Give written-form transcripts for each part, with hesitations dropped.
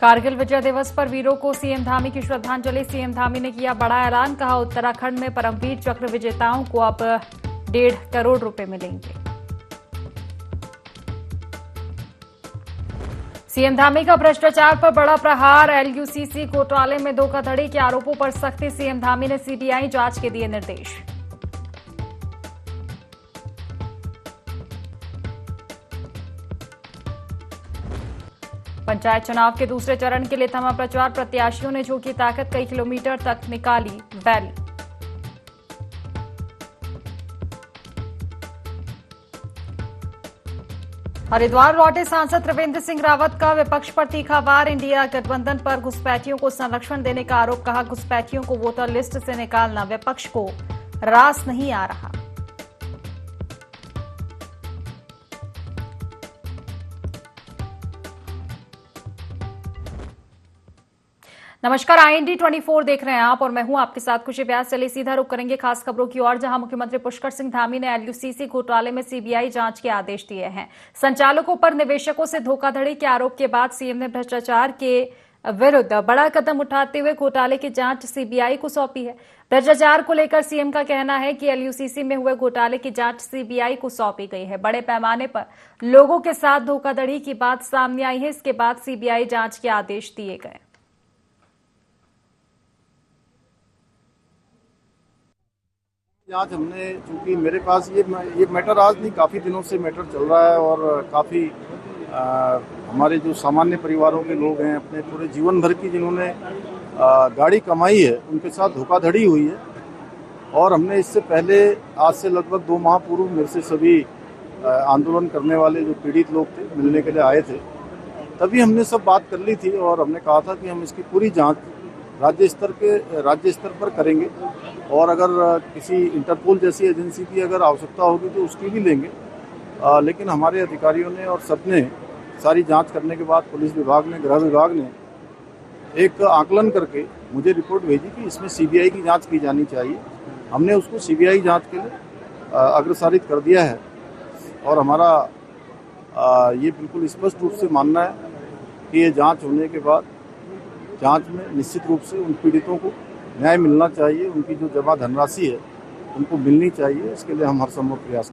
कारगिल विजय दिवस पर वीरों को सीएम धामी की श्रद्धांजलि। सीएम धामी ने किया बड़ा ऐलान, कहा उत्तराखंड में परमवीर चक्र विजेताओं को अब 1.5 करोड़ रुपए मिलेंगे। सीएम धामी का भ्रष्टाचार पर बड़ा प्रहार। एलयूसीसी घोटाले में धोखाधड़ी के आरोपों पर सख्ती। सीएम धामी ने सीबीआई जांच के दिए निर्देश। पंचायत चुनाव के दूसरे चरण के लिए थमा प्रचार। प्रत्याशियों ने झोंकी ताकत, कई किलोमीटर तक निकाली रैली। हरिद्वार लौटे सांसद त्रिवेंद्र सिंह रावत का विपक्ष पर तीखा वार। इंडिया गठबंधन पर घुसपैठियों को संरक्षण देने का आरोप, कहा घुसपैठियों को वोटर लिस्ट से निकालना विपक्ष को रास नहीं आ रहा। नमस्कार, IND 24 देख रहे हैं आप और मैं हूं आपके साथ खुशी व्यास। चलिए सीधा रुख करेंगे खास खबरों की ओर, जहां मुख्यमंत्री पुष्कर सिंह धामी ने एलयूसीसी घोटाले में सीबीआई जांच के आदेश दिए हैं। संचालकों पर निवेशकों से धोखाधड़ी के आरोप के बाद सीएम ने भ्रष्टाचार के विरुद्ध बड़ा कदम उठाते हुए घोटाले की जांच सीबीआई को सौंपी है। भ्रष्टाचार को लेकर सीएम का कहना है कि एलयूसीसी में हुए घोटाले की जांच सीबीआई को सौंपी गई है। बड़े पैमाने पर लोगों के साथ धोखाधड़ी की बात सामने आई है, इसके बाद सीबीआई जांच के आदेश दिए गए। आज हमने, चूंकि मेरे पास ये मैटर आज नहीं, काफ़ी दिनों से मैटर चल रहा है और काफ़ी हमारे जो सामान्य परिवारों के लोग हैं, अपने पूरे जीवन भर की जिन्होंने गाड़ी कमाई है, उनके साथ धोखाधड़ी हुई है। और हमने इससे पहले, आज से लगभग 2 माह पूर्व, मेरे से सभी आंदोलन करने वाले जो पीड़ित लोग थे मिलने के लिए आए थे। तभी हमने सब बात कर ली थी और हमने कहा था कि हम इसकी पूरी जाँच राज्य स्तर पर करेंगे और अगर किसी इंटरपोल जैसी एजेंसी की अगर आवश्यकता होगी तो उसकी भी लेंगे। लेकिन हमारे अधिकारियों ने और सबने सारी जांच करने के बाद पुलिस विभाग ने, गृह विभाग ने एक आकलन करके मुझे रिपोर्ट भेजी कि इसमें सीबीआई की जांच की जानी चाहिए। हमने उसको सीबीआई जांच के लिए अग्रसारित कर दिया है और हमारा ये बिल्कुल स्पष्ट रूप से मानना है कि ये जाँच होने के बाद जांच में निश्चित रूप से उन पीड़ितों को न्याय मिलना चाहिए, उनकी जो जमा धनराशि है उनको मिलनी चाहिए। इसके लिए हम हर संभव प्रयास।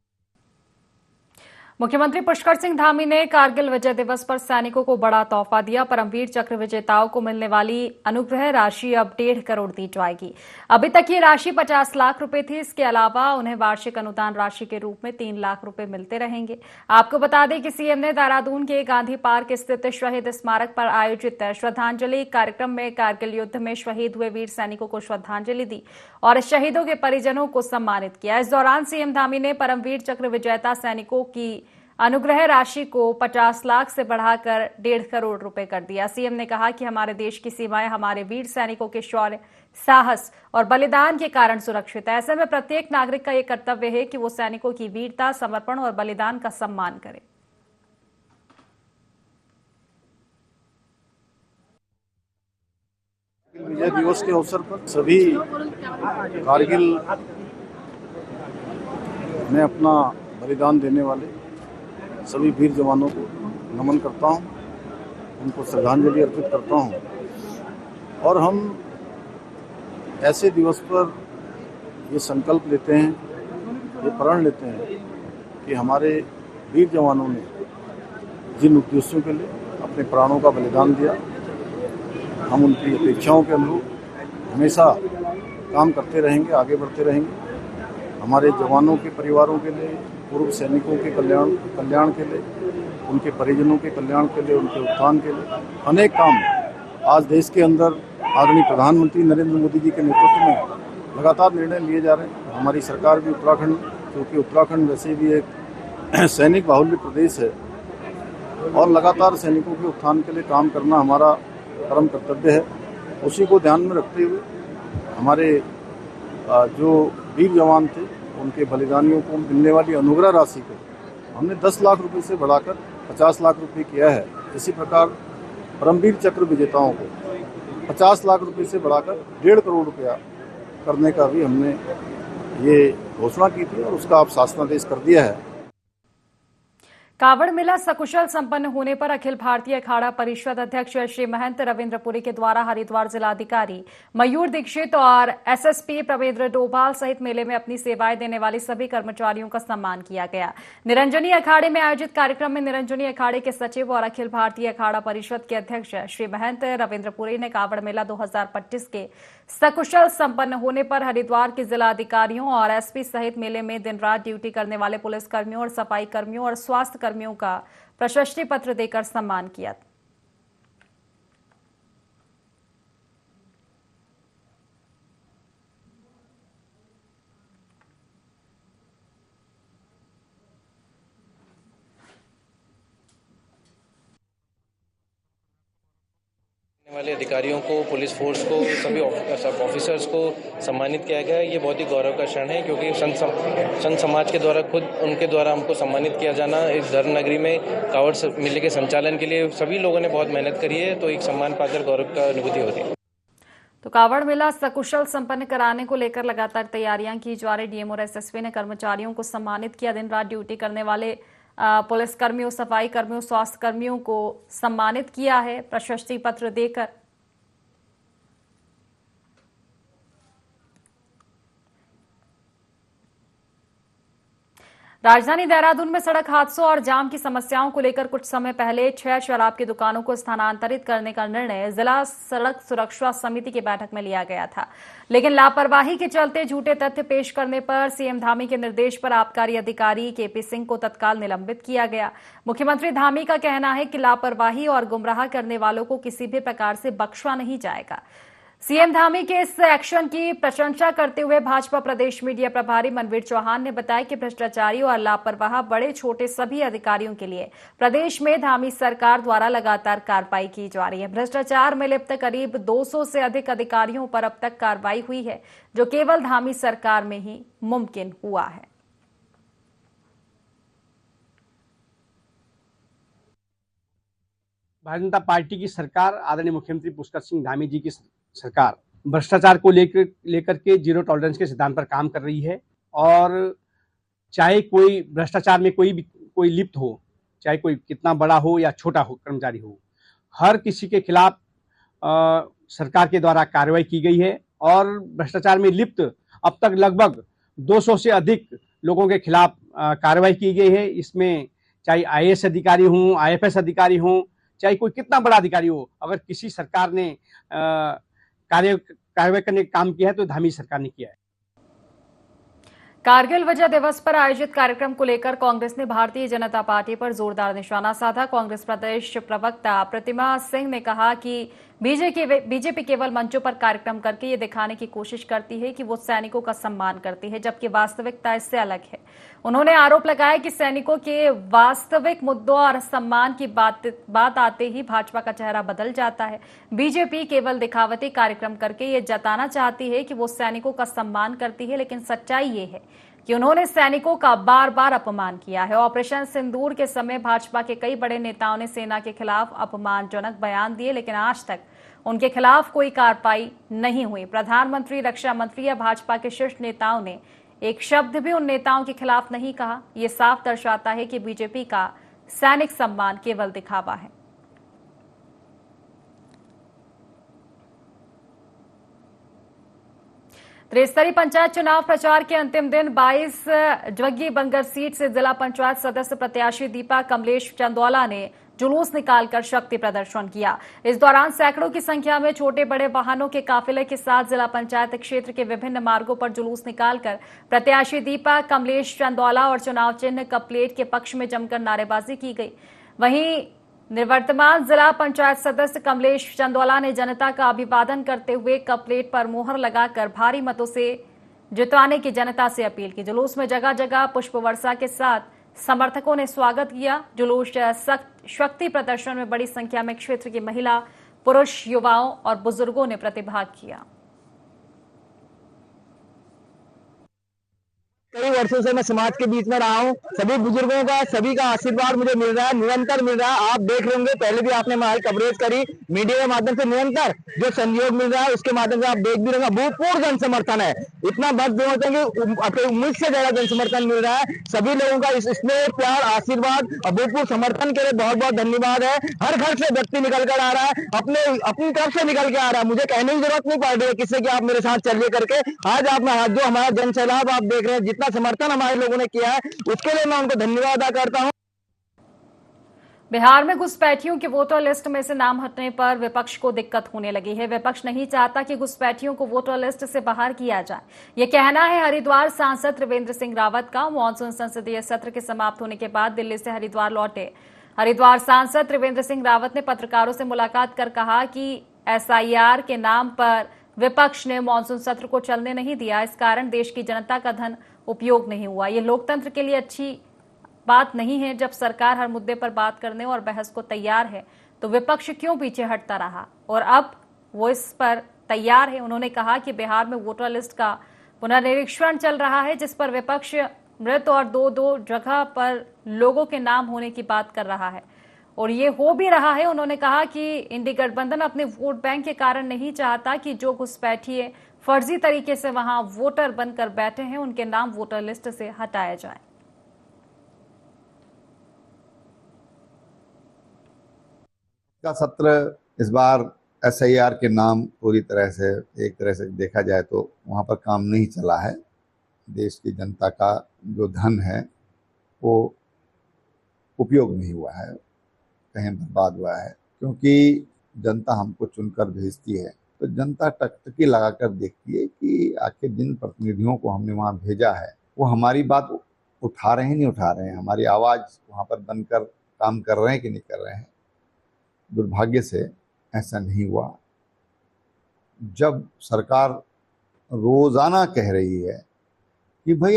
मुख्यमंत्री पुष्कर सिंह धामी ने कारगिल विजय दिवस पर सैनिकों को बड़ा तोहफा दिया। परमवीर चक्र विजेताओं को मिलने वाली अनुग्रह राशि अब 1.5 करोड़ दी जाएगी। अभी तक ये राशि 50 लाख रुपए थी। इसके अलावा उन्हें वार्षिक अनुदान राशि के रूप में 3 लाख रुपए मिलते रहेंगे। आपको बता दें कि सीएम ने देहरादून के गांधी पार्क स्थित शहीद स्मारक पर आयोजित श्रद्धांजलि कार्यक्रम में कारगिल युद्ध में शहीद हुए वीर सैनिकों को श्रद्धांजलि दी और शहीदों के परिजनों को सम्मानित किया। इस दौरान सीएम धामी ने परमवीर चक्र विजेता सैनिकों की अनुग्रह राशि को 50 लाख से बढ़ाकर 1.5 करोड़ रुपए कर दिया। सीएम ने कहा कि हमारे देश की सीमाएं हमारे वीर सैनिकों के शौर्य, साहस और बलिदान के कारण सुरक्षित है। ऐसे में प्रत्येक नागरिक का ये कर्तव्य है कि वो सैनिकों की वीरता, समर्पण और बलिदान का सम्मान करे। विजय दिवस के अवसर पर सभी कारगिल में अपना बलिदान देने वाले सभी वीर जवानों को नमन करता हूं, उनको श्रद्धांजलि अर्पित करता हूं। और हम ऐसे दिवस पर ये संकल्प लेते हैं, ये प्रण लेते हैं कि हमारे वीर जवानों ने जिन उद्देश्यों के लिए अपने प्राणों का बलिदान दिया, हम उनकी अपेक्षाओं के अनुरूप हमेशा काम करते रहेंगे, आगे बढ़ते रहेंगे। हमारे जवानों के परिवारों के लिए, पूर्व सैनिकों के कल्याण के लिए, उनके परिजनों के कल्याण के लिए, उनके उत्थान के लिए अनेक काम आज देश के अंदर आदरणीय प्रधानमंत्री नरेंद्र मोदी जी के नेतृत्व में लगातार निर्णय लिए जा रहे हैं। हमारी सरकार भी उत्तराखंड, क्योंकि उत्तराखंड वैसे भी एक सैनिक बाहुल्य प्रदेश है और लगातार सैनिकों के उत्थान के लिए काम करना हमारा परम कर्तव्य है। उसी को ध्यान में रखते हुए हमारे जो वीर जवान थे, उनके बलिदानियों को मिलने वाली अनुग्रह राशि को हमने 10 लाख रुपए से बढ़ाकर 50 लाख रुपए किया है। इसी प्रकार परमवीर चक्र विजेताओं को 50 लाख रुपए से बढ़ाकर 1.5 करोड़ रुपया करने का भी हमने ये घोषणा की थी और उसका अब शासनादेश कर दिया है। कावड़ मेला सकुशल संपन्न होने पर अखिल भारतीय अखाड़ा परिषद अध्यक्ष श्री महंत रविंद्रपुरी के द्वारा हरिद्वार जिलाधिकारी मयूर दीक्षित और एसएसपी प्रवेंद्र डोभाल सहित मेले में अपनी सेवाएं देने वाले सभी कर्मचारियों का सम्मान किया गया। निरंजनी अखाड़े में आयोजित कार्यक्रम में निरंजनी अखाड़े के सचिव और अखिल भारतीय अखाड़ा परिषद के अध्यक्ष श्री महंत रविंद्रपुरी ने कावड़ मेला 2025 के सकुशल संपन्न होने पर हरिद्वार के जिलाधिकारियों और एसपी सहित मेले में दिन रात ड्यूटी करने वाले पुलिस कर्मियों और सफाई कर्मियों और स्वास्थ्य कर्मियों का प्रशस्ति पत्र देकर सम्मान किया। वाले अधिकारियों को, पुलिस फोर्स को, सभी सब ऑफिसर्स को सम्मानित किया गया। ये बहुत ही गौरव का क्षण है क्योंकि संत समाज के द्वारा खुद उनके द्वारा हमको सम्मानित किया जाना, इस धर्म नगरी में कावड़ मेले के संचालन के लिए सभी लोगों ने बहुत मेहनत करी है, तो एक सम्मान पाकर गौरव का अनुभूति होती है। तो कावड़ मेला सकुशल संपन्न कराने को लेकर लगातार तैयारियां की जा रही। डीएम और एसएसपी ने कर्मचारियों को सम्मानित किया। दिन रात ड्यूटी करने वाले पुलिस कर्मियों, सफाई कर्मियों, स्वास्थ्य कर्मियों को सम्मानित किया है प्रशस्ति पत्र देकर। राजधानी देहरादून में सड़क हादसों और जाम की समस्याओं को लेकर कुछ समय पहले 6 शराब की दुकानों को स्थानांतरित करने का निर्णय जिला सड़क सुरक्षा समिति की बैठक में लिया गया था, लेकिन लापरवाही के चलते झूठे तथ्य पेश करने पर सीएम धामी के निर्देश पर आबकारी अधिकारी केपी सिंह को तत्काल निलंबित किया गया। मुख्यमंत्री धामी का कहना है कि लापरवाही और गुमराह करने वालों को किसी भी प्रकार से बख्शा नहीं जाएगा। सीएम धामी के इस एक्शन की प्रशंसा करते हुए भाजपा प्रदेश मीडिया प्रभारी मनवीर चौहान ने बताया कि भ्रष्टाचारी और लापरवाह बड़े छोटे सभी अधिकारियों के लिए प्रदेश में धामी सरकार द्वारा लगातार कार्रवाई की जा रही है। भ्रष्टाचार में लिप्त करीब 200 से अधिक अधिकारियों पर अब तक कार्रवाई हुई है, जो केवल धामी सरकार में ही मुमकिन हुआ है। भारतीय जनता पार्टी की सरकार, आदरणीय मुख्यमंत्री पुष्कर सिंह धामी जी की सरकार भ्रष्टाचार को लेकर के जीरो टॉलरेंस के सिद्धांत पर काम कर रही है। और चाहे कोई भ्रष्टाचार में कोई लिप्त हो, चाहे कोई कितना बड़ा हो या छोटा हो कर्मचारी हो, हर किसी के खिलाफ सरकार के द्वारा कार्रवाई की गई है। और भ्रष्टाचार में लिप्त अब तक लगभग 200 से अधिक लोगों के खिलाफ कार्रवाई की गई है। इसमें चाहे आईएएस अधिकारी हों, आईएफएस अधिकारी हों, चाहे कोई कितना बड़ा अधिकारी हो, अगर किसी सरकार ने कार्रवाई करने का काम किया है तो धामी सरकार ने किया है। कारगिल विजय दिवस पर आयोजित कार्यक्रम को लेकर कांग्रेस ने भारतीय जनता पार्टी पर जोरदार निशाना साधा। कांग्रेस प्रदेश प्रवक्ता प्रतिमा सिंह ने कहा कि बीजेपी केवल मंचों पर कार्यक्रम करके ये दिखाने की कोशिश करती है कि वो सैनिकों का सम्मान करती है, जबकि वास्तविकता इससे अलग है। उन्होंने आरोप लगाया कि सैनिकों के वास्तविक मुद्दों और सम्मान की बात आते ही भाजपा का चेहरा बदल जाता है। बीजेपी केवल दिखावटी कार्यक्रम करके ये जताना चाहती है कि वो सैनिकों का सम्मान करती है, लेकिन सच्चाई ये है कि उन्होंने सैनिकों का बार बार अपमान किया है। ऑपरेशन सिंदूर के समय भाजपा के कई बड़े नेताओं ने सेना के खिलाफ अपमानजनक बयान दिए, लेकिन आज तक उनके खिलाफ कोई कार्रवाई नहीं हुई। प्रधानमंत्री, रक्षा मंत्री या भाजपा के शीर्ष नेताओं ने एक शब्द भी उन नेताओं के खिलाफ नहीं कहा। यह साफ दर्शाता है कि बीजेपी का सैनिक सम्मान केवल दिखावा है। त्रिस्तरीय पंचायत चुनाव प्रचार के अंतिम दिन 22 जग्गी बंगर सीट से जिला पंचायत सदस्य प्रत्याशी दीपा कमलेश चंदौला ने जुलूस निकालकर शक्ति प्रदर्शन किया। इस दौरान सैकड़ों की संख्या में छोटे बड़े वाहनों के काफिले के साथ जिला पंचायत क्षेत्र के विभिन्न मार्गों पर जुलूस निकालकर प्रत्याशी दीपा कमलेश चंदौला और चुनाव चिन्ह कप प्लेट के पक्ष में जमकर नारेबाजी की गई। वहीं निवर्तमान जिला पंचायत सदस्य कमलेश चंदौला ने जनता का अभिवादन करते हुए कप प्लेट पर मोहर लगाकर भारी मतों से जितवाने की जनता से अपील की। जुलूस में जगह जगह पुष्प वर्षा के साथ समर्थकों ने स्वागत किया। जुलूस शक्ति प्रदर्शन में बड़ी संख्या में क्षेत्र की महिला, पुरुष, युवाओं और बुजुर्गों ने प्रतिभाग किया। कई वर्षों से मैं समाज के बीच में रहा हूँ। सभी बुजुर्गों का, सभी का आशीर्वाद मुझे मिल रहा है, निरंतर मिल रहा है। आप देख रहे होंगे, पहले भी आपने हमारी कवरेज करी मीडिया के माध्यम से, निरंतर जो सहयोग मिल रहा है उसके माध्यम से आप देख भी रहे होंगे, भूतपूर्व जन समर्थन है। इतना बस जो होता है कि उम्मीद से ज्यादा जन समर्थन मिल रहा है। सभी लोगों का इसमें प्यार, आशीर्वाद और भूतपूर्व समर्थन के लिए बहुत बहुत धन्यवाद है। हर घर से व्यक्ति निकल कर आ रहा है, अपनी तरफ से निकल के आ रहा है। मुझे कहने की जरूरत नहीं पड़ रही है किसी की आप मेरे साथ चलिए करके। आज आप जो हमारा जन सैलाब आप देख रहे हैं, जितना समर्थन हमारे लोगों ने किया है उसके लिए मैं उनको धन्यवाद अदा करता हूं। बिहार में घुसपैठियों की वोटर लिस्ट में से नाम हटने पर विपक्ष को दिक्कत होने लगी है। विपक्ष नहीं चाहता कि घुसपैठियों को वोटर लिस्ट से बाहर किया जाए। यह कहना है हरिद्वार सांसद त्रिवेंद्र सिंह रावत का। मानसून संसदीय सत्र के समाप्त होने के बाद दिल्ली से हरिद्वार लौटे हरिद्वार सांसद त्रिवेंद्र सिंह रावत ने पत्रकारों से मुलाकात कर कहा कि SIR के नाम पर विपक्ष ने मानसून सत्र को चलने नहीं दिया। इस कारण देश की जनता का धन उपयोग नहीं हुआ। ये लोकतंत्र के लिए अच्छी बात नहीं है। जब सरकार हर मुद्दे पर बात करने और बहस को तैयार है तो विपक्ष क्यों पीछे हटता रहा, और अब वो इस पर तैयार है। उन्होंने कहा कि बिहार में वोटर लिस्ट का पुनर्निरीक्षण चल रहा है, जिस पर विपक्ष मृत और दो जगह पर लोगों के नाम होने की बात कर रहा है, और ये हो भी रहा है। उन्होंने कहा कि इंडी गठबंधन अपने वोट बैंक के कारण नहीं चाहता कि जो घुसपैठिए फर्जी तरीके से वहां वोटर बनकर बैठे हैं उनके नाम वोटर लिस्ट से हटाया जाए। का सत्र इस बार SIR के नाम पूरी तरह से, एक तरह से देखा जाए तो वहाँ पर काम नहीं चला है। देश की जनता का जो धन है वो उपयोग नहीं हुआ है, कहीं बर्बाद हुआ है। क्योंकि जनता हमको चुनकर भेजती है तो जनता टकटकी लगाकर देखती है कि आखिर जिन प्रतिनिधियों को हमने वहाँ भेजा है वो हमारी बात उठा रहे हैं, नहीं उठा रहे हैं, हमारी आवाज़ वहाँ पर बनकर काम कर रहे हैं कि नहीं कर रहे हैं। दुर्भाग्य से ऐसा नहीं हुआ। जब सरकार रोज़ाना कह रही है कि भाई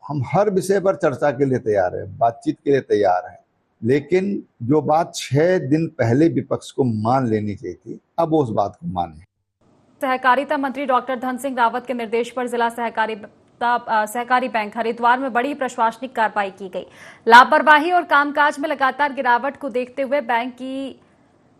हम हर विषय पर चर्चा के लिए तैयार हैं, बातचीत के लिए तैयार हैं, लेकिन जो बात 6 दिन पहले विपक्ष को मान लेनी चाहिए थी, अब वो उस बात को माने। सहकारिता मंत्री डॉक्टर धन सिंह रावत के निर्देश पर जिला सहकारी बैंक हरिद्वार में बड़ी प्रशासनिक कार्रवाई की गई। लापरवाही और कामकाज में लगातार गिरावट को देखते हुए बैंक की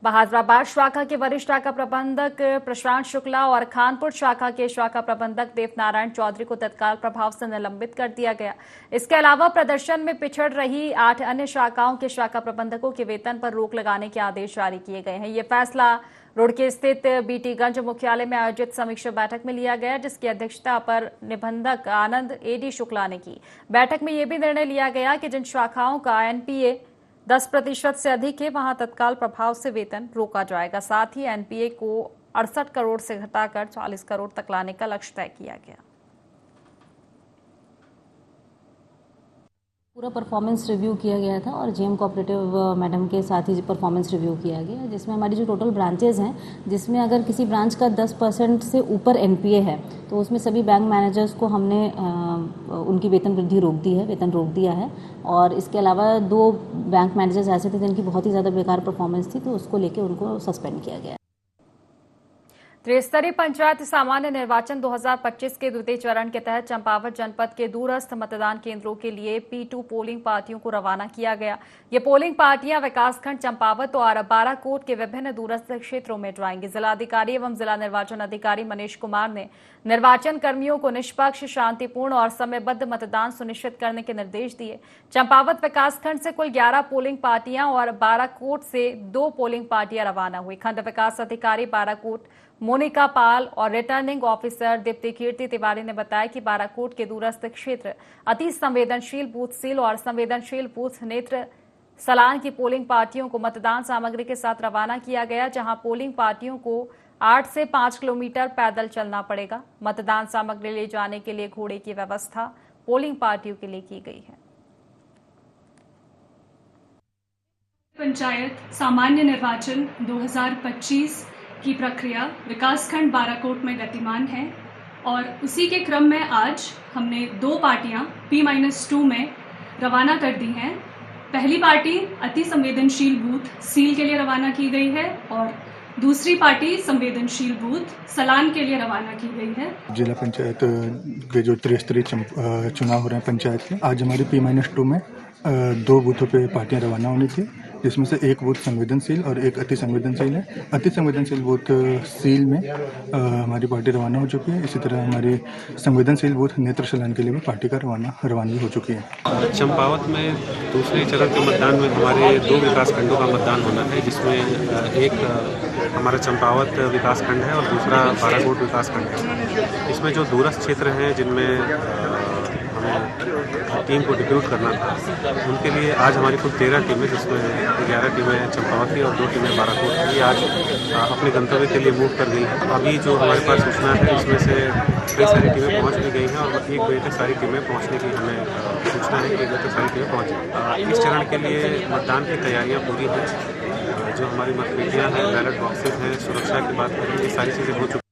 बहादुराबाद शाखा के वरिष्ठ शाखा प्रबंधक प्रशांत शुक्ला और खानपुर शाखा के शाखा प्रबंधक देवनारायण चौधरी को तत्काल प्रभाव से निलंबित कर दिया गया। इसके अलावा प्रदर्शन में पिछड़ रही 8 अन्य शाखाओं के शाखा प्रबंधकों के वेतन पर रोक लगाने के आदेश जारी किए गए हैं। ये फैसला रुड़की स्थित BT-गंज मुख्यालय में आयोजित समीक्षा बैठक में लिया गया, जिसकी अध्यक्षता अपर निबंधक आनंद AD शुक्ला ने की। बैठक में यह भी निर्णय लिया गया कि जिन शाखाओं का NPA 10% से अधिक है वहां तत्काल प्रभाव से वेतन रोका जाएगा। साथ ही NPA को 68 करोड़ से घटाकर 40 करोड़ तक लाने का लक्ष्य तय किया गया। पूरा परफॉर्मेंस रिव्यू किया गया था और GM कोऑपरेटिव मैडम के साथ ही परफॉर्मेंस रिव्यू किया गया, जिसमें हमारी जो टोटल ब्रांचेज हैं, जिसमें अगर किसी ब्रांच का 10% से ऊपर NPA है तो उसमें सभी बैंक मैनेजर्स को हमने उनकी वेतन वृद्धि रोक दी है, वेतन रोक दिया है। और इसके अलावा 2 बैंक मैनेजर्स ऐसे थे जिनकी बहुत ही ज़्यादा बेकार परफॉर्मेंस थी, तो उसको लेके उनको सस्पेंड किया गया। त्रिस्तरीय पंचायत सामान्य निर्वाचन 2025 के द्वितीय चरण के तहत चंपावत जनपद के दूरस्थ मतदान केंद्रों के लिए P2 पोलिंग पार्टियों को रवाना किया गया। ये पोलिंग पार्टियां विकासखंड चंपावत और बाराकोट के विभिन्न दूरस्थ क्षेत्रों में जाएंगी। जिलाधिकारी एवं जिला निर्वाचन अधिकारी मनीष कुमार ने निर्वाचन कर्मियों को निष्पक्ष, शांतिपूर्ण और समयबद्ध मतदान सुनिश्चित करने के निर्देश दिए। चंपावत विकासखंड से कुल 11 पोलिंग पार्टियां और बाराकोट से 2 पोलिंग पार्टियां रवाना हुई। खंड विकास अधिकारी बाराकोट मोनिका पाल और रिटर्निंग ऑफिसर दीप्ति कीर्ति तिवारी ने बताया कि बाराकोट के दूरस्थ क्षेत्र अति संवेदनशील बूथ सील और संवेदनशील बूथ नेत्र सलान की पोलिंग पार्टियों को मतदान सामग्री के साथ रवाना किया गया, जहां पोलिंग पार्टियों को 8 से 5 किलोमीटर पैदल चलना पड़ेगा। मतदान सामग्री ले जाने के लिए घोड़े की व्यवस्था पोलिंग पार्टियों के लिए की गई है। पंचायत सामान्य निर्वाचन 2025 की प्रक्रिया विकासखंड बाराकोट में गतिमान है और उसी के क्रम में आज हमने 2 पार्टियां P-2 में रवाना कर दी हैं। पहली पार्टी अति संवेदनशील बूथ सील के लिए रवाना की गई है और दूसरी पार्टी संवेदनशील बूथ सलान के लिए रवाना की गई है। जिला पंचायत के जो त्रिस्तरीय चुनाव हो रहे हैं पंचायत के, आज हमारी P-2 में 2 बूथों पे पार्टियां रवाना होनी थी, जिसमें से एक बूथ संवेदनशील और एक अति संवेदनशील है। अति संवेदनशील बूथ सील में हमारी पार्टी रवाना हो चुकी है। इसी तरह हमारी संवेदनशील बूथ नेत्र सलान के लिए भी पार्टी का रवानगी हो चुकी है। चंपावत में दूसरे चरण के मतदान में हमारे 2 विकास खंडों का मतदान होना है, जिसमें एक हमारा चंपावत विकास खंड है और दूसरा बाराकोट विकास खंड है। इसमें जो दूरस्थ क्षेत्र हैं जिनमें टीम को डिप्यूट करना था, उनके लिए आज हमारी कुल 13 टीमें, जिसमें 11 टीमें चंपावत की और 2 टीमें बाराकोट की, आज अपने गंतव्य के लिए मूव कर गई हैं। अभी जो हमारे पास सूचना है इसमें से कई सारी टीमें पहुंच भी गई हैं और 1 बजे तक सारी टीमें पहुंचने की हमें सूचना है कि 1 बजे तक सारी टीमें पहुँचेंगी। इस चरण के लिए मतदान की तैयारियाँ पूरी हैं। जो हमारी मतपेटियाँ हैं, बैलेट बॉक्सेस हैं, सुरक्षा की बात करें, ये सारी चीज़ें हो चुकी।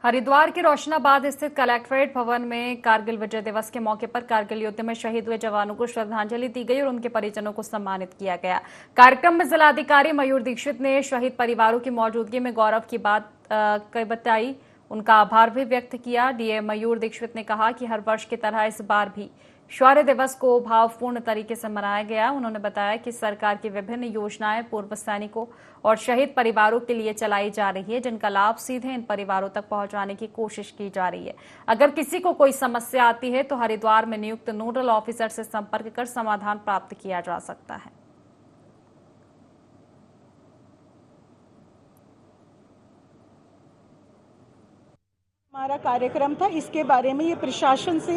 हरिद्वार के रोशनाबाद स्थित कलेक्ट्रेट भवन में कारगिल विजय दिवस के मौके पर कारगिल युद्ध में शहीद हुए जवानों को श्रद्धांजलि दी गई और उनके परिजनों को सम्मानित किया गया। कार्यक्रम में जिलाधिकारी मयूर दीक्षित ने शहीद परिवारों की मौजूदगी में गौरव की बात बताई, उनका आभार भी व्यक्त किया। डीएम मयूर दीक्षित ने कहा कि हर वर्ष की तरह इस बार भी शौर्य दिवस को भावपूर्ण तरीके से मनाया गया। उन्होंने बताया कि सरकार की विभिन्न योजनाएं पूर्व सैनिकों और शहीद परिवारों के लिए चलाई जा रही है, जिनका लाभ सीधे इन परिवारों तक पहुंचाने की कोशिश की जा रही है। अगर किसी को कोई समस्या आती है तो हरिद्वार में नियुक्त नोडल ऑफिसर से संपर्क कर समाधान प्राप्त किया जा सकता है। हमारा कार्यक्रम था, इसके बारे में ये प्रशासन से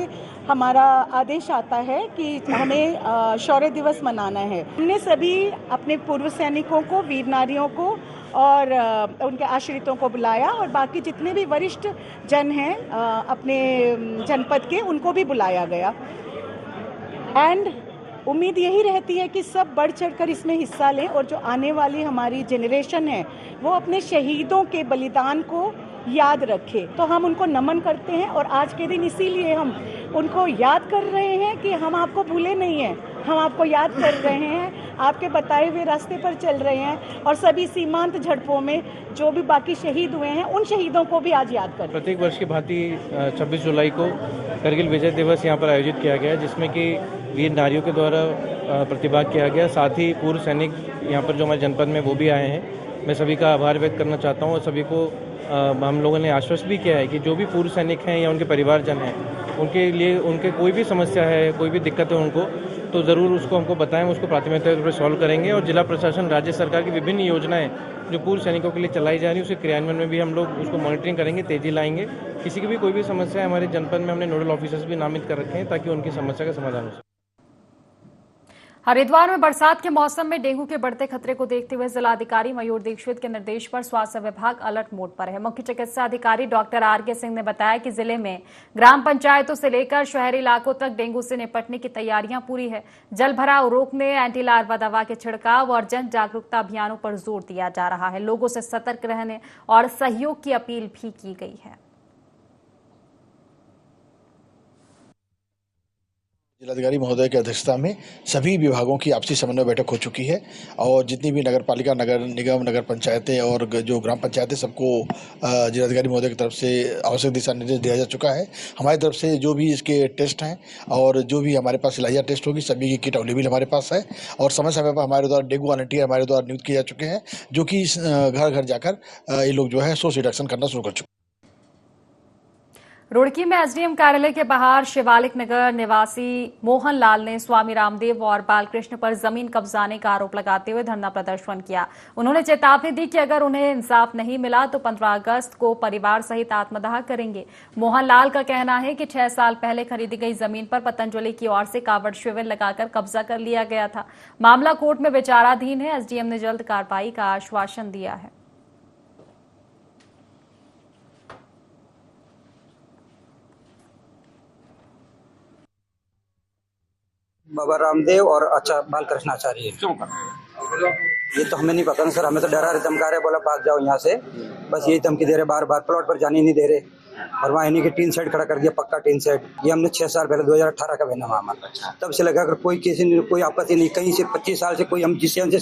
हमारा आदेश आता है कि हमें शौर्य दिवस मनाना है। हमने सभी अपने पूर्व सैनिकों को, वीर नारियों को और उनके आश्रितों को बुलाया और बाकी जितने भी वरिष्ठ जन हैं अपने जनपद के, उनको भी बुलाया गया। एंड उम्मीद यही रहती है कि सब बढ़ चढ़कर इसमें हिस्सा लें और जो आने वाली हमारी जनरेशन है वो अपने शहीदों के बलिदान को याद रखे। तो हम उनको नमन करते हैं और आज के दिन इसीलिए हम उनको याद कर रहे हैं कि हम आपको भूले नहीं हैं, हम आपको याद कर रहे हैं, आपके बताए हुए रास्ते पर चल रहे हैं और सभी सीमांत झड़पों में जो भी बाकी शहीद हुए हैं उन शहीदों को भी आज याद करें। प्रत्येक वर्ष की भांति 26 जुलाई को करगिल विजय दिवस यहाँ पर आयोजित किया गया, जिसमें कि वीर नारियों के द्वारा प्रतिभाग किया गया। साथ ही पूर्व सैनिक यहाँ पर जो हमारे जनपद में वो भी आए हैं। मैं सभी का आभार व्यक्त करना चाहता हूँ और सभी को हम लोगों ने आश्वस्त भी किया है कि जो भी पूर्व सैनिक हैं या उनके परिवारजन हैं, उनके लिए उनके कोई भी समस्या है, कोई भी दिक्कत है उनको, तो ज़रूर उसको हमको बताएं, उसको प्राथमिकता के रूप में सॉल्व करेंगे। और जिला प्रशासन, राज्य सरकार की विभिन्न योजनाएं जो पूर्व सैनिकों के लिए चलाई जा रही है, उसके क्रियान्वयन में भी हम लोग उसको मॉनिटरिंग करेंगे, तेजी लाएंगे। किसी की भी कोई भी समस्या है, हमारे जनपद में हमने नोडल ऑफिसर्स भी नामित कर रखे हैं ताकि उनकी समस्या का समाधान हो सके। हरिद्वार में बरसात के मौसम में डेंगू के बढ़ते खतरे को देखते हुए जिलाधिकारी मयूर दीक्षित के निर्देश पर स्वास्थ्य विभाग अलर्ट मोड पर है। मुख्य चिकित्सा अधिकारी डॉक्टर आर.के. सिंह ने बताया कि जिले में ग्राम पंचायतों से लेकर शहरी इलाकों तक डेंगू से निपटने की तैयारियां पूरी है। जल भराव रोकने, एंटी लार्वा दवा के छिड़काव और जन जागरूकता अभियानों पर जोर दिया जा रहा है। लोगों से सतर्क रहने और सहयोग की अपील भी की गई है। जिलाधिकारी महोदय की अध्यक्षता में सभी विभागों की आपसी समन्वय बैठक हो चुकी है और जितनी भी नगर पालिका, नगर निगम, नगर पंचायतें और जो ग्राम पंचायतें, सबको जिलाधिकारी महोदय की तरफ से आवश्यक दिशा निर्देश दिया जा चुका है। हमारी तरफ से जो भी इसके टेस्ट हैं और जो भी हमारे पास इलाजा टेस्ट होगी, सभी की किट अवेलेबल हमारे पास है और समय समय पर हमारे द्वारा डेंगू वॉलंटियर हमारे द्वारा नियुक्त किए जा चुके हैं, जो कि घर घर जाकर ये लोग जो है सोर्स रिडक्शन करना शुरू कर चुके हैं। रुड़की में एसडीएम कार्यालय के बाहर शिवालिक नगर निवासी मोहन लाल ने स्वामी रामदेव और बालकृष्ण पर जमीन कब्जाने का आरोप लगाते हुए धरना प्रदर्शन किया। उन्होंने चेतावनी दी कि अगर उन्हें इंसाफ नहीं मिला तो 15 अगस्त को परिवार सहित आत्मदाह करेंगे। मोहन लाल का कहना है कि 6 साल पहले खरीदी गई जमीन पर पतंजलि की ओर से कावड़ शिविर लगाकर कब्जा कर लिया गया था। मामला कोर्ट में विचाराधीन है। एसडीएम ने जल्द कार्रवाई का आश्वासन दिया है। बाबा रामदेव और बालकृष्ण आचार्य, ये तो हमें नहीं पता ना सर। हमें तो डरा रहे, धमका रहे, बोला भाग जाओ यहाँ से, बस यही धमकी दे रहे, बार बार प्लॉट पर जाने नहीं दे रहे। और वहाँ इन्हीं के टीन सेट खड़ा कर दिया, पक्का टीन सेट। ये हमने 6 साल पहले 2018 का बना हमारा। तब से लगा अगर कोई आपत्ति नहीं, कहीं से 25 साल से कोई हम जिस जन से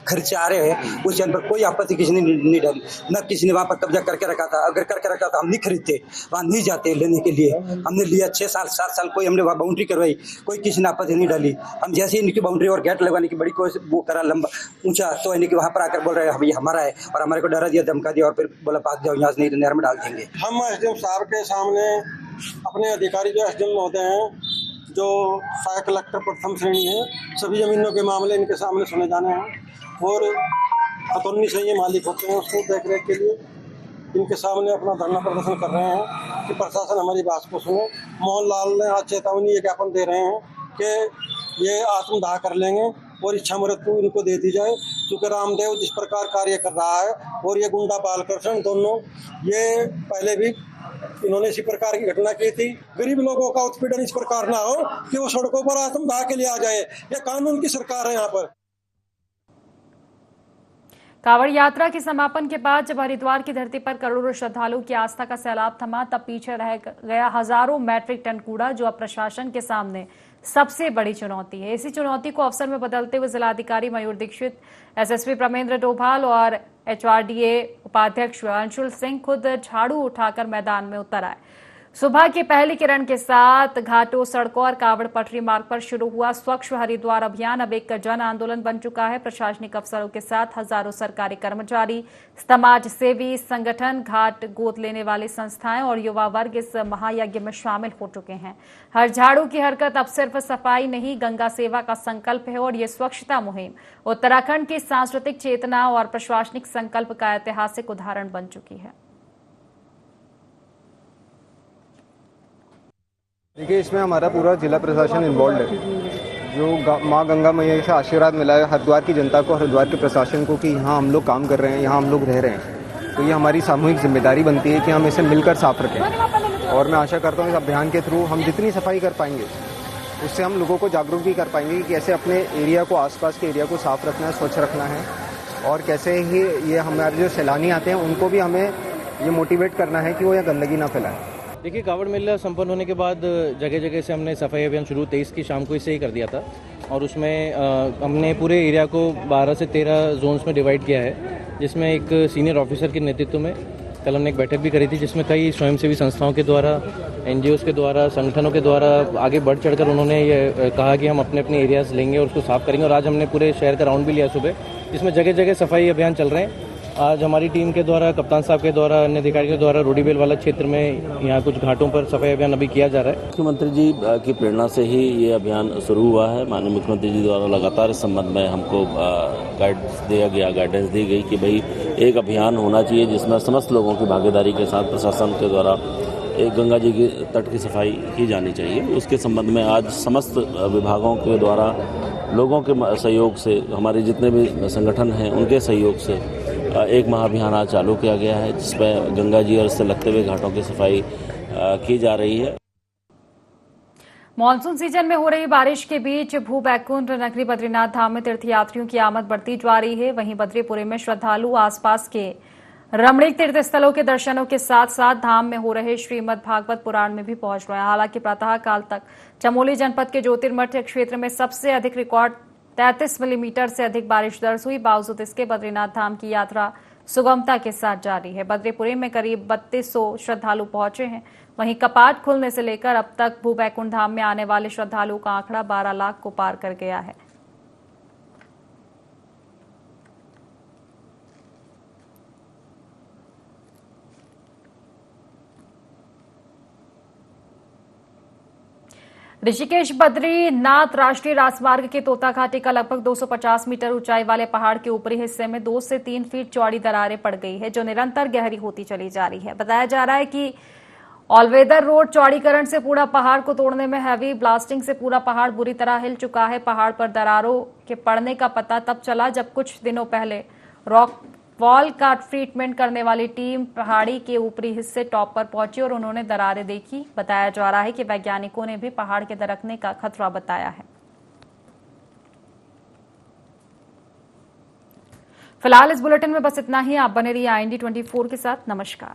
खरीद से आ रहे हैं उस जन पर कोई आपत्ति किसी ने नहीं डाली, न किसी ने वहाँ पर कब्जा करके रखा था। अगर करके रखा था हम नहीं खरीदते, वहाँ नहीं जाते लेने के लिए। हमने लिया 6 साल 7 साल, कोई हमने वहाँ बाउंड्री करवाई, कोई किसी ने आपत्ति नहीं डाली। हम जैसे इनकी बाउंड्री और गेट लगवाने की बड़ी कोशिश वो करा लंबा ऊंचा, तो इन्हीं के वहाँ पर आकर बोल रहे हैं ये हमारा है, और हमारे को डरा दिया, धमका दिया, और फिर बोला बात जाओ यहाँ से, नहीं तो नहर में डाल देंगे। हम एसडीएम साहब के सामने अपने अधिकारी जो एसडीएम होते हैं, जो सहायक कलेक्टर प्रथम श्रेणी है, सभी जमीनों के मामले इनके सामने सुने जाने हैं और अतुलनीय से ये मालिक होते हैं उसको देख रेख के लिए इनके सामने अपना धरना प्रदर्शन कर रहे हैं कि प्रशासन हमारी बात को सुने। मोहन लाल ने आज चेतावनी ये ज्ञापन दे रहे हैं कि ये आत्मदाह कर लेंगे और इच्छा मृत्यु इनको दे दी जाए, क्योंकि रामदेव जिस प्रकार कार्य कर रहा है और ये गुंडा बालकृष्ण दोनों, ये पहले भी इन्होंने इसी प्रकार की घटना की थी। गरीब लोगों का उत्पीड़न इस प्रकार ना हो कि वो सड़कों पर आत्मदाह के लिए आ जाए। ये कानून की सरकार है यहाँ पर। कांवड़ यात्रा के समापन के बाद जब हरिद्वार की धरती पर करोड़ों श्रद्धालुओं की आस्था का सैलाब थमा, तब पीछे रह गया हजारों मैट्रिक टन कूड़ा, जो अब प्रशासन के सामने सबसे बड़ी चुनौती है। इसी चुनौती को अवसर में बदलते हुए जिलाधिकारी मयूर दीक्षित, एसएसपी प्रमेंद्र डोभाल और एचआरडीए उपाध्यक्ष अंशुल सिंह खुद झाड़ू उठाकर मैदान में उतर आए। सुबह की पहली किरण के साथ घाटों, सड़कों और कावड़ पटरी मार्ग पर शुरू हुआ स्वच्छ हरिद्वार अभियान अब एक जन आंदोलन बन चुका है। प्रशासनिक अफसरों के साथ हजारों सरकारी कर्मचारी, समाज सेवी संगठन, घाट गोद लेने वाली संस्थाएं और युवा वर्ग इस महायज्ञ में शामिल हो चुके हैं। हर झाड़ू की हरकत अब सिर्फ सफाई नहीं, गंगा सेवा का संकल्प है और ये स्वच्छता मुहिम उत्तराखंड की सांस्कृतिक चेतना और प्रशासनिक संकल्प का ऐतिहासिक उदाहरण बन चुकी है। देखिए, इसमें हमारा पूरा जिला प्रशासन इन्वॉल्व है। जो माँ गंगा मैया से आशीर्वाद मिला है हरिद्वार की जनता को, हरिद्वार के प्रशासन को, कि यहाँ हम लोग काम कर रहे हैं, यहाँ हम लोग रह रहे हैं, तो ये हमारी सामूहिक जिम्मेदारी बनती है कि हम इसे मिलकर साफ रखें। और मैं आशा करता हूँ इस अभियान के थ्रू हम जितनी सफाई कर पाएंगे उससे हम लोगों को जागरूक भी कर पाएंगे कि कैसे अपने एरिया को, आसपास के एरिया को साफ रखना है, स्वच्छ रखना है, और कैसे ही ये हमारे जो सैलानी आते हैं उनको भी हमें ये मोटिवेट करना है कि वो यहाँ गंदगी ना फैलाएं। देखिए, कावड़ मेला संपन्न होने के बाद जगह जगह से हमने सफाई अभियान शुरू 23 की शाम को इससे ही कर दिया था, और उसमें हमने पूरे एरिया को 12 से 13 जोन्स में डिवाइड किया है, जिसमें एक सीनियर ऑफिसर के नेतृत्व में कल हमने एक बैठक भी करी थी, जिसमें कई स्वयंसेवी संस्थाओं के द्वारा, एनजीओज के द्वारा, संगठनों के द्वारा आगे बढ़ चढ़कर उन्होंने ये कहा कि हम अपने अपने एरियाज लेंगे और उसको साफ करेंगे। और आज हमने पूरे शहर का राउंड भी लिया सुबह, जिसमें जगह जगह सफाई अभियान चल रहे हैं। आज हमारी टीम के द्वारा, कप्तान साहब के द्वारा, अन्य अधिकारियों के द्वारा रोडीबेल वाला क्षेत्र में यहाँ कुछ घाटों पर सफाई अभियान अभी किया जा रहा है। मुख्यमंत्री जी की प्रेरणा से ही ये अभियान शुरू हुआ है। माननीय मुख्यमंत्री जी द्वारा लगातार इस संबंध में हमको गाइडेंस दी गई कि भाई एक अभियान होना चाहिए जिसमें समस्त लोगों की भागीदारी के साथ प्रशासन के द्वारा एक गंगा जी के तट की सफाई की जानी चाहिए। उसके संबंध में आज समस्त विभागों के द्वारा लोगों के सहयोग से, हमारे जितने भी संगठन हैं उनके सहयोग से एक महाअभियान आज चालू किया गया है, जिसमें गंगा जी और इससे लगते हुए घाटों की सफाई की जा रही है। मॉनसून सीजन में हो रही बारिश के बीच भू बैकुंठ नगरी बद्रीनाथ धाम में तीर्थयात्रियों की आमद बढ़ती जा रही है। वहीं बद्रीपुरी में श्रद्धालु आसपास के रमणीक तीर्थ स्थलों के दर्शनों के साथ साथ धाम में हो रहे श्रीमद् भागवत पुराण में भी पहुंच रहे हैं। हालांकि प्रातः काल तक चमोली जनपद के ज्योतिर्मठ क्षेत्र में सबसे अधिक रिकॉर्ड 33 मिलीमीटर से अधिक बारिश दर्ज हुई। बावजूद इसके बद्रीनाथ धाम की यात्रा सुगमता के साथ जारी है। बद्रीपुरी में करीब 3200 श्रद्धालु पहुंचे हैं। वहीं कपाट खुलने से लेकर अब तक भू बैकुंठ धाम में आने वाले श्रद्धालुओं का आंकड़ा 12 लाख को पार कर गया है। ऋषिकेश बद्रीनाथ राष्ट्रीय राजमार्ग के तोता घाटी का लगभग 250 मीटर ऊंचाई वाले पहाड़ के ऊपरी हिस्से में 2 से 3 फीट चौड़ी दरारें पड़ गई है, जो निरंतर गहरी होती चली जा रही है। बताया जा रहा है कि ऑलवेदर रोड चौड़ीकरण से पूरा पहाड़ को तोड़ने में हैवी ब्लास्टिंग से पूरा पहाड़ बुरी तरह हिल चुका है। पहाड़ पर दरारों के पड़ने का पता तब चला जब कुछ दिनों पहले रॉक वॉल का ट्रीटमेंट करने वाली टीम पहाड़ी के ऊपरी हिस्से टॉप पर पहुंची और उन्होंने दरारें देखी। बताया जा रहा है कि वैज्ञानिकों ने भी पहाड़ के दरकने का खतरा बताया है। फिलहाल इस बुलेटिन में बस इतना ही। आप बने रहिए IND 24 के साथ। नमस्कार।